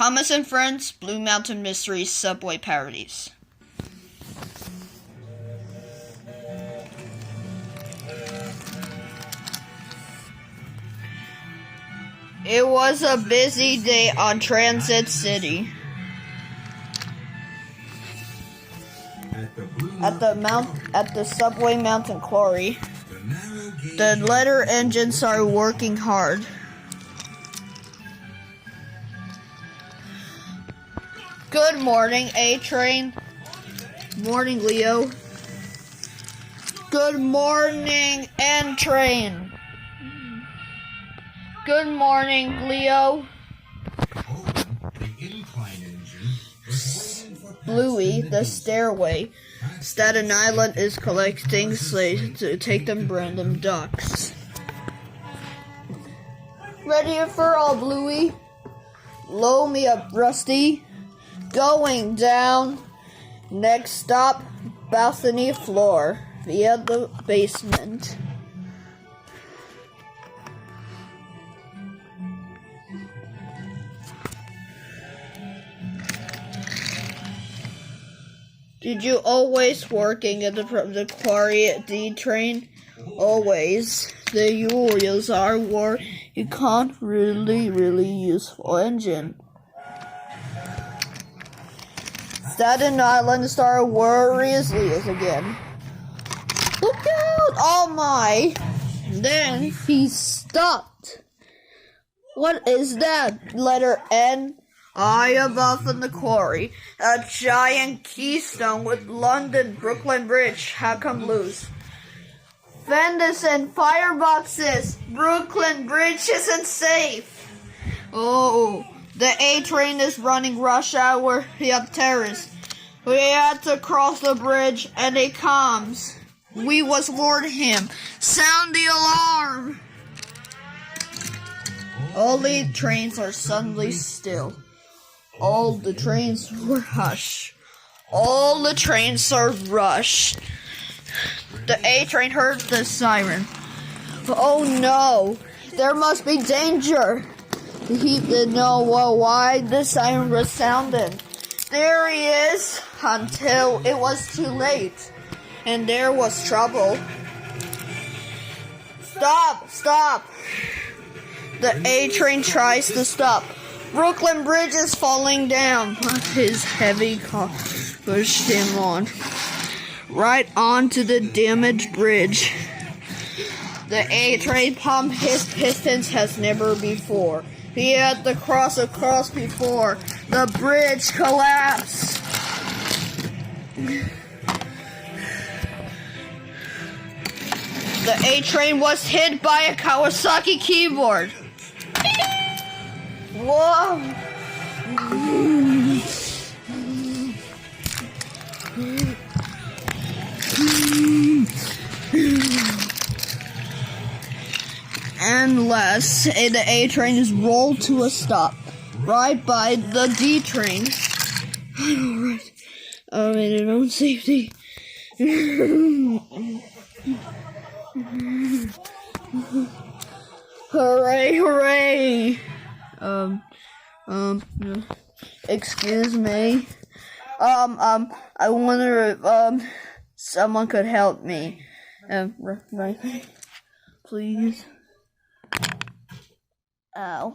Thomas and Friends Blue Mountain Mystery Subway Parodies. It was a busy day on Transit City. At the Subway Mountain Quarry, the letter engines are working hard. Good morning, A-Train. Morning, Leo. Good morning, N-Train. Good morning, Leo. Bluey, the stairway. Staten Island is collecting slates to take them random ducks. Ready for all, Bluey? Load me up, Rusty. Going down. Next stop, balcony floor via the basement. Did you always working at the quarry D-train? Always. The Urals are war. You can't really useful engine. Staten Island Star worries Leo's again. Look out! Oh my! Then he stopped. What is that? Letter N. Eye above in the quarry. A giant keystone with London Brooklyn Bridge. How come loose? Fenders and fireboxes. Brooklyn Bridge isn't safe. Oh, the A-train is running rush hour up terrace. We had to cross the bridge and it comes. We was warned him. Sound the alarm. All the trains are suddenly still. All the trains were hushed. All the trains are rushed. The A-train heard the siren. Oh no, there must be danger. He didn't know why the siren was sounding. There he is, until it was too late. And there was trouble. Stop! The A-train tries to stop. Brooklyn Bridge is falling down, but his heavy car pushed him on. Right onto the damaged bridge. The A-train pumped his pistons as never before. He had to cross across before the bridge collapsed. The A-train was hit by a Kawasaki keyboard. Whoa! Unless the A-train is rolled to a stop right by the D-train. Alright. I made it on safety. Hooray! Excuse me. I wonder if, someone could help me. Right, please. Ow.